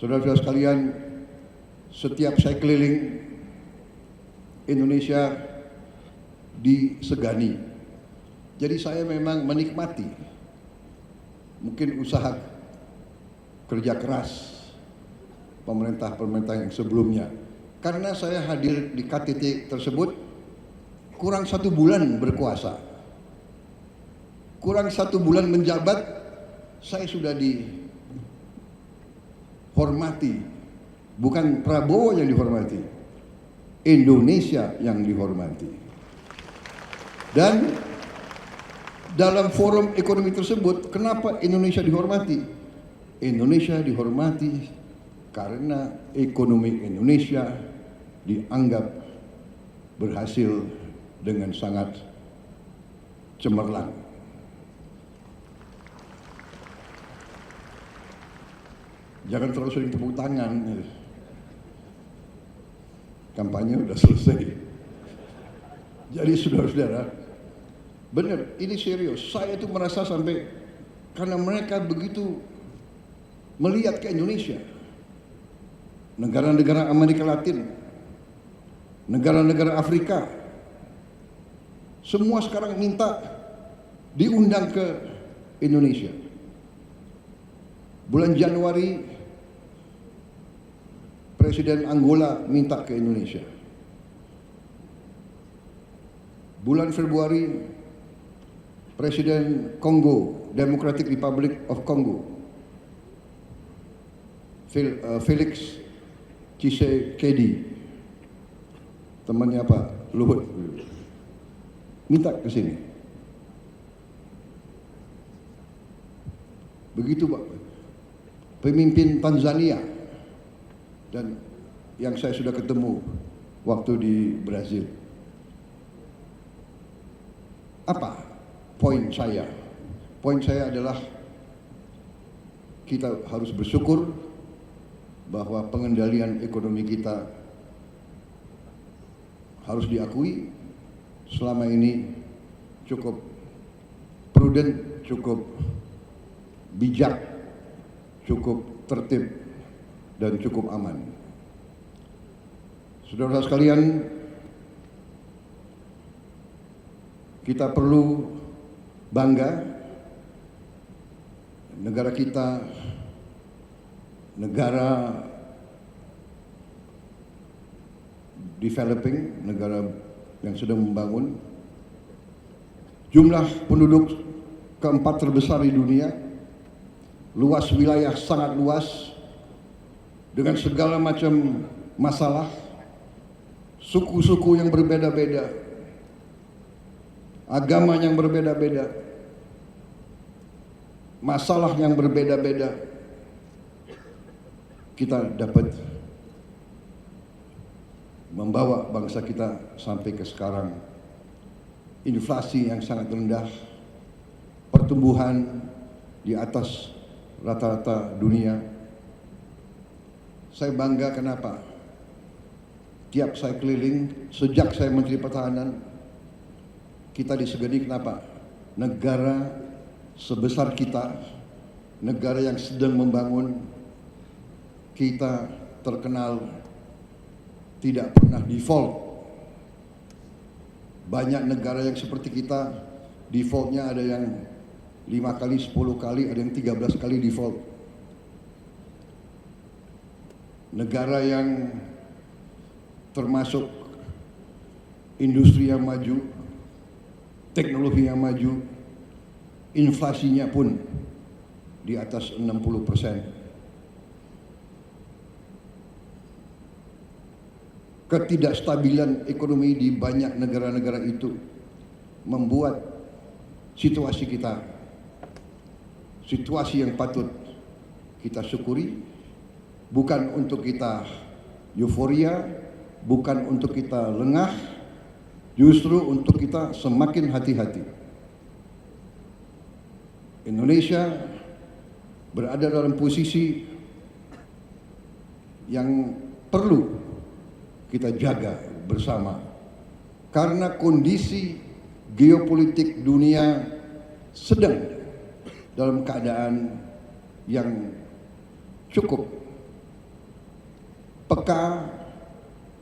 Saudara-saudara sekalian, setiap saya keliling Indonesia disegani. Jadi saya memang menikmati mungkin usaha kerja keras pemerintah-pemerintah yang sebelumnya. Karena saya hadir di KTT tersebut kurang 1 bulan berkuasa. Kurang 1 bulan menjabat, saya sudah dihormati. Bukan Prabowo yang dihormati, Indonesia yang dihormati. Dan dalam forum ekonomi tersebut, kenapa Indonesia dihormati? Indonesia dihormati karena ekonomi Indonesia dianggap berhasil dengan sangat cemerlang. Jangan terlalu sering tepuk tangan. Kampanye udah selesai. Jadi saudara-saudara, benar, ini serius. Saya tuh merasa sampai karena mereka begitu melihat ke Indonesia, negara-negara Amerika Latin, negara-negara Afrika, semua sekarang minta diundang ke Indonesia. Bulan Januari Presiden Angola minta ke Indonesia. Bulan Februari Presiden Kongo, Democratic Republic of Congo, Felix Tshisekedi, temannya Pak Luhut, minta ke sini. Begitu Pak, pemimpin Tanzania, dan yang saya sudah ketemu waktu di Brazil. Apa poin saya? Poin saya adalah kita harus bersyukur bahwa pengendalian ekonomi kita harus diakui selama ini cukup prudent, cukup bijak, cukup tertib, dan cukup aman. Saudara-saudara sekalian, kita perlu bangga, negara kita negara developing, negara yang sedang membangun. Jumlah penduduk keempat terbesar di dunia, luas wilayah sangat luas, dengan segala macam masalah, suku-suku yang berbeda-beda, agama yang berbeda-beda, masalah yang berbeda-beda. Kita dapat membawa bangsa kita sampai ke sekarang. Inflasi yang sangat rendah, pertumbuhan di atas rata-rata dunia. Saya bangga kenapa? Tiap saya keliling, sejak saya Menteri Pertahanan, kita disegani kenapa? Negara sebesar kita, negara yang sedang membangun, kita terkenal tidak pernah default. Banyak negara yang seperti kita, defaultnya ada yang 5 kali, 10 kali, ada yang 13 kali default. Negara yang termasuk industri yang maju, teknologi yang maju, inflasinya pun di atas 60%. Ketidakstabilan ekonomi di banyak negara-negara itu membuat situasi kita, situasi yang patut kita syukuri, bukan untuk kita euforia, bukan untuk kita lengah, justru untuk kita semakin hati-hati. Indonesia berada dalam posisi yang perlu kita jaga bersama, karena kondisi geopolitik dunia sedang dalam keadaan yang cukup peka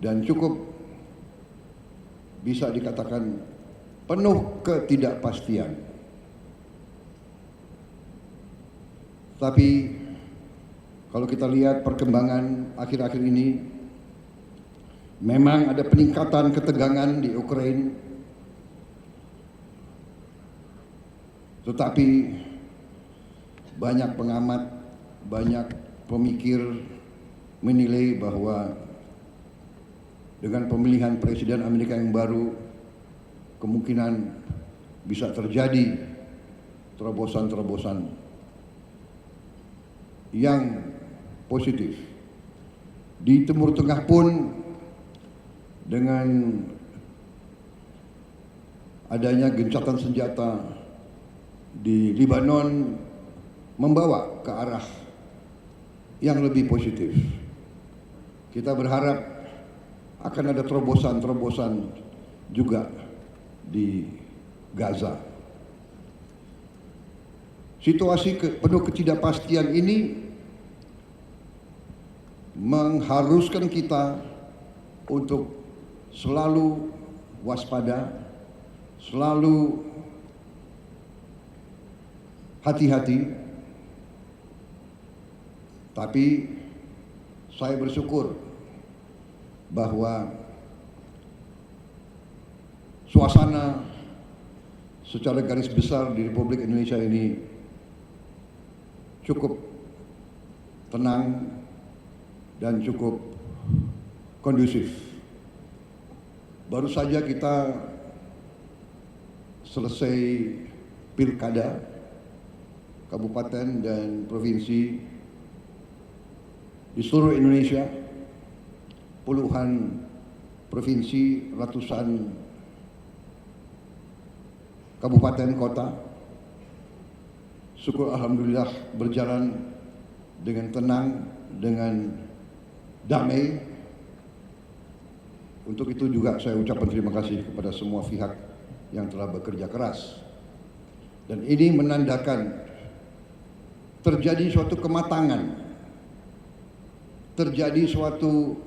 dan cukup bisa dikatakan penuh ketidakpastian. Tapi kalau kita lihat perkembangan akhir-akhir ini, memang ada peningkatan ketegangan di Ukraina, tetapi banyak pengamat, banyak pemikir menilai bahwa dengan pemilihan presiden Amerika yang baru, kemungkinan bisa terjadi terobosan-terobosan yang positif. Di Timur Tengah pun dengan adanya gencatan senjata di Lebanon membawa ke arah yang lebih positif. Kita berharap akan ada terobosan-terobosan juga di Gaza. Situasi penuh ketidakpastian ini mengharuskan kita untuk selalu waspada, selalu hati-hati. Tapi saya bersyukur bahwa suasana secara garis besar di Republik Indonesia ini cukup tenang dan cukup kondusif. Baru saja kita selesai pilkada kabupaten dan provinsi di seluruh Indonesia, puluhan provinsi, ratusan kabupaten kota. Syukur alhamdulillah berjalan dengan tenang, dengan damai. Untuk itu juga saya ucapkan terima kasih kepada semua pihak yang telah bekerja keras. Dan ini menandakan terjadi suatu kematangan, terjadi suatu